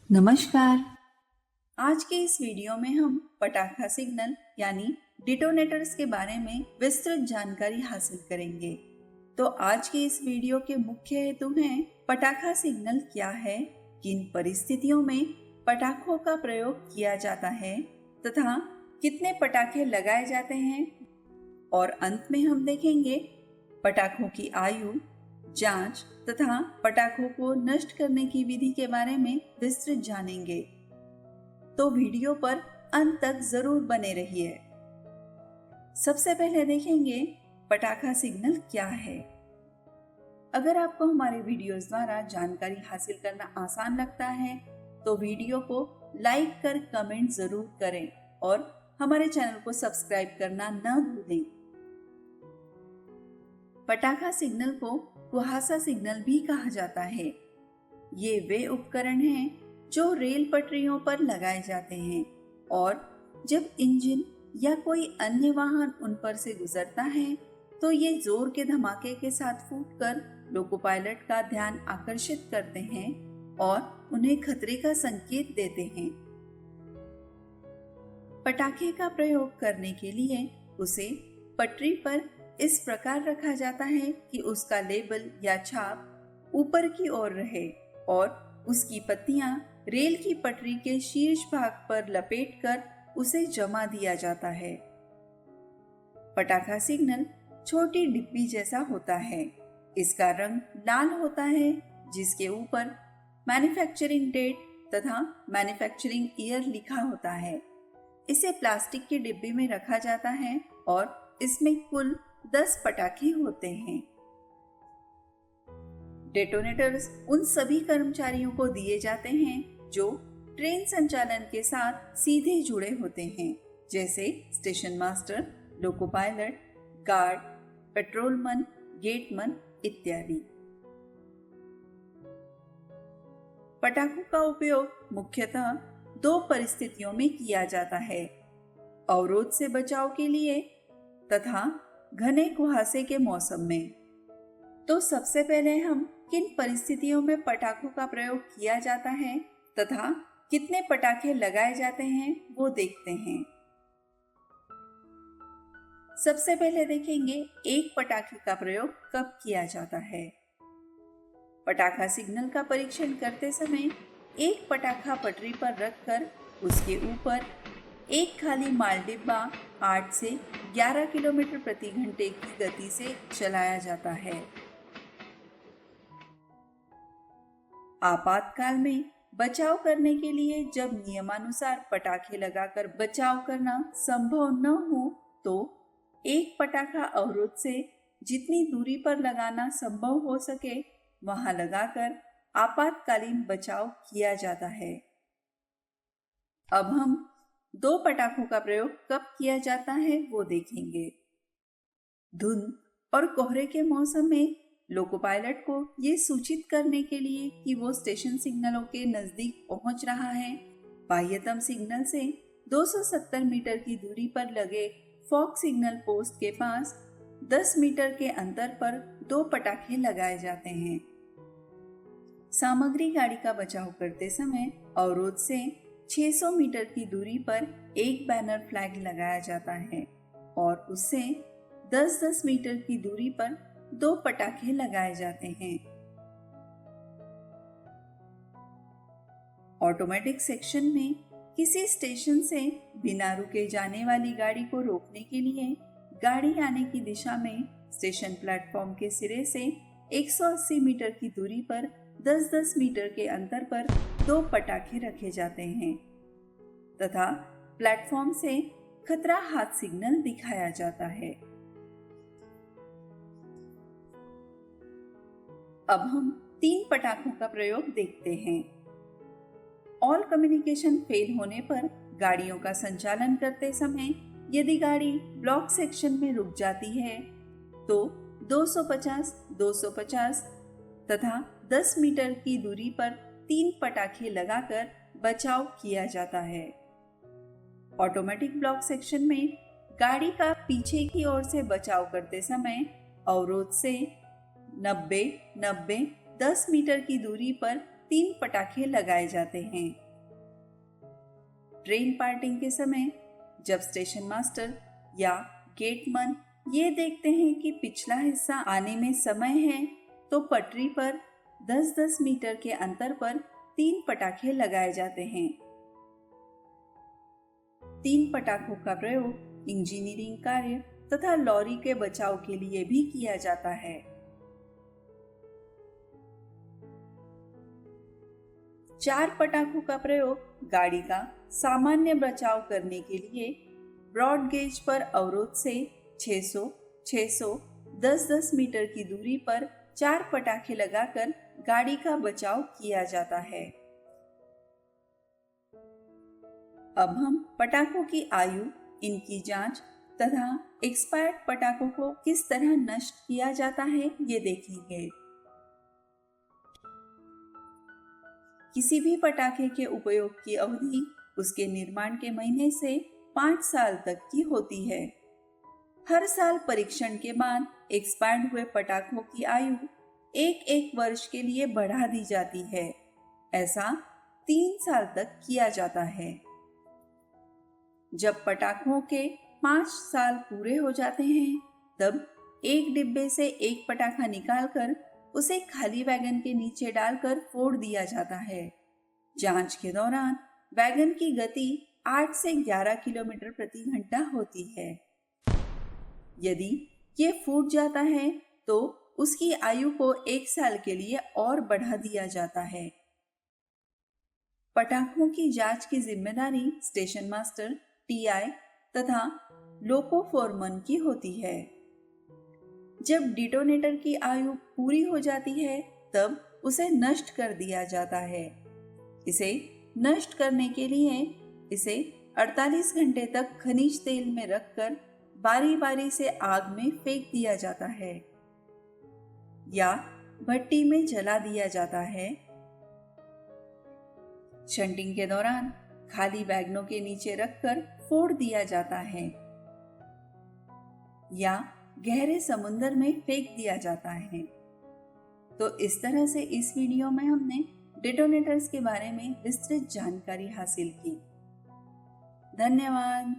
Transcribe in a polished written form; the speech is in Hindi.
नमस्कार। आज के इस वीडियो में हम पटाखा सिग्नल यानी डिटोनेटर्स के बारे में विस्तृत जानकारी हासिल करेंगे। तो आज के इस वीडियो के मुख्य हेतु हैं पटाखा सिग्नल क्या है, किन परिस्थितियों में पटाखों का प्रयोग किया जाता है तथा कितने पटाखे लगाए जाते हैं, और अंत में हम देखेंगे पटाखों की आयु, जांच तथा पटाखों को नष्ट करने की विधि के बारे में विस्तृत जानेंगे। तो वीडियो पर अंत तक जरूर बने रहिए। सबसे पहले देखेंगे पटाखा सिग्नल क्या है। अगर आपको हमारे वीडियोस द्वारा जानकारी हासिल करना आसान लगता है तो वीडियो को लाइक कर कमेंट जरूर करें और हमारे चैनल को सब्सक्राइब करना न भूलें। पटाखा सिग्नल को कुहासा सिग्नल भी कहा जाता है। ये वे उपकरण हैं जो रेल पटरियों पर लगाए जाते हैं और जब इंजन या कोई अन्य वाहन उन पर से गुजरता है तो ये जोर के धमाके के साथ फूटकर लोको पायलट का ध्यान आकर्षित करते हैं और उन्हें खतरे का संकेत देते हैं। पटाखे का प्रयोग करने के लिए उसे पटरी पर इस प्रकार रखा जाता है कि उसका लेबल या छाप ऊपर की ओर रहे और उसकी पत्तियां रेल की पटरी के शीर्ष भाग पर लपेटकर उसे जमा दिया जाता है। पटाखा सिग्नल छोटी डिब्बी जैसा होता है। इसका रंग लाल होता है जिसके ऊपर मैन्युफैक्चरिंग डेट तथा मैन्युफैक्चरिंग ईयर लिखा होता है। इसे प्लास्टिक की डिब्बी में रखा जाता है और इसमें कुल 10 पटाखे होते हैं। डेटोनेटर्स उन सभी कर्मचारियों को दिए जाते हैं जो ट्रेन संचालन के साथ सीधे जुड़े होते हैं, जैसे station master, loco pilot, guard, patrolman, gateman इत्यादि। पटाखों का उपयोग मुख्यतः 2 परिस्थितियों में किया जाता है, अवरोध से बचाव के लिए तथा घने कुहासे के मौसम में। तो सबसे पहले हम किन परिस्थितियों में पटाखों का प्रयोग किया जाता है तथा कितने पटाखे लगाए जाते हैं वो देखते हैं। सबसे पहले देखेंगे एक पटाखे का प्रयोग कब किया जाता है। पटाखा सिग्नल का परीक्षण करते समय एक पटाखा पटरी पर रखकर उसके ऊपर एक खाली माल डिब्बा 8 से 11 किलोमीटर प्रति घंटे की गति से चलाया जाता है। आपातकाल में बचाव करने के लिए जब नियमानुसार पटाखे लगाकर बचाव करना संभव न हो तो एक पटाखा अवरोध से जितनी दूरी पर लगाना संभव हो सके वहां लगाकर आपातकालीन बचाव किया जाता है। अब हम 2 पटाखों का प्रयोग कब किया जाता है वो देखेंगे। धुंध और कोहरे के मौसम में लोको पायलट को ये सूचित करने के लिए कि वो स्टेशन सिग्नलों के नजदीक पहुंच रहा है, बाह्यतम सिग्नल से 270 मीटर की दूरी पर लगे फॉग सिग्नल पोस्ट के पास 10 मीटर के अंतर पर 2 पटाखे लगाए जाते हैं। सामग्री गाड़ी का बचाव करते समय अवरोध से 600 मीटर की दूरी पर एक बैनर फ्लैग लगाया जाता है और उससे 10-10 मीटर की दूरी पर 2 पटाखे लगाए जाते हैं। ऑटोमेटिक सेक्शन में किसी स्टेशन से बिना रुके जाने वाली गाड़ी को रोकने के लिए गाड़ी आने की दिशा में स्टेशन प्लेटफॉर्म के सिरे से 180 मीटर की दूरी पर 10-10 मीटर के अंतर पर 2 पटाखे रखे जाते हैं तथा प्लेटफॉर्म से खतरा हाथ सिग्नल दिखाया जाता है। अब हम 3 पटाखों का प्रयोग देखते हैं। ऑल कम्युनिकेशन फेल होने पर गाड़ियों का संचालन करते समय यदि गाड़ी ब्लॉक सेक्शन में रुक जाती है तो 250, 250 तथा 10 मीटर की दूरी पर 3 पटाखे लगाकर बचाव किया जाता है। ऑटोमेटिक ब्लॉक सेक्शन में गाड़ी का पीछे की ओर से बचाव करते समय अवरोध से 90, 90, 10 मीटर की दूरी पर 3 पटाखे लगाए जाते हैं। ट्रेन पार्टिंग के समय जब स्टेशन मास्टर या गेटमैन ये देखते हैं कि पिछला हिस्सा आने में समय है, तो पटरी पर 10-10 मीटर के अंतर पर 3 पटाखे लगाए जाते हैं। 3 पटाखों का प्रयोग इंजीनियरिंग कार्य तथा लॉरी के बचाव के लिए भी किया जाता है। चार पटाखों का प्रयोग गाड़ी का सामान्य बचाव करने के लिए ब्रॉड गेज पर अवरोध से 600, 10-10 मीटर की दूरी पर 4 पटाखे लगाकर गाड़ी का बचाव किया जाता है। अब हम पटाखों की आयु, इनकी जांच तथा एक्सपायर्ड पटाखों को किस तरह नष्ट किया जाता है ये देखेंगे। किसी भी पटाखे के उपयोग की अवधि उसके निर्माण के महीने से 5 साल तक की होती है। हर साल परीक्षण के बाद एक्सपायर्ड हुए पटाखों की आयु 1 वर्ष के लिए बढ़ा दी जाती है। ऐसा 3 साल तक किया जाता है। जब पटाखों के 5 साल पूरे हो जाते हैं, तब एक डिब्बे से एक पटाखा निकालकर उसे खाली वैगन के नीचे डालकर फोड़ दिया जाता है। जांच के दौरान वैगन की गति 8 से 11 किलोमीटर प्रति घंटा होती है। यदि ये फूट जाता है तो उसकी आयु को 1 साल के लिए और बढ़ा दिया जाता है। पटाखों की जांच की जिम्मेदारी स्टेशन मास्टर, टीआई तथा लोको फोरमन की होती है। जब डिटोनेटर की आयु पूरी हो जाती है, तब उसे नष्ट कर दिया जाता है। इसे नष्ट करने के लिए इसे 48 घंटे तक खनिज तेल में रखकर बारी बारी से आग में फेंक दिया जाता है या भट्टी में जला दिया जाता है। शंटिंग के दौरान खाली वैगनों के नीचे रखकर फोड़ दिया जाता है या गहरे समुद्र में फेंक दिया जाता है। तो इस तरह से इस वीडियो में हमने डिटोनेटर्स के बारे में विस्तृत जानकारी हासिल की। धन्यवाद।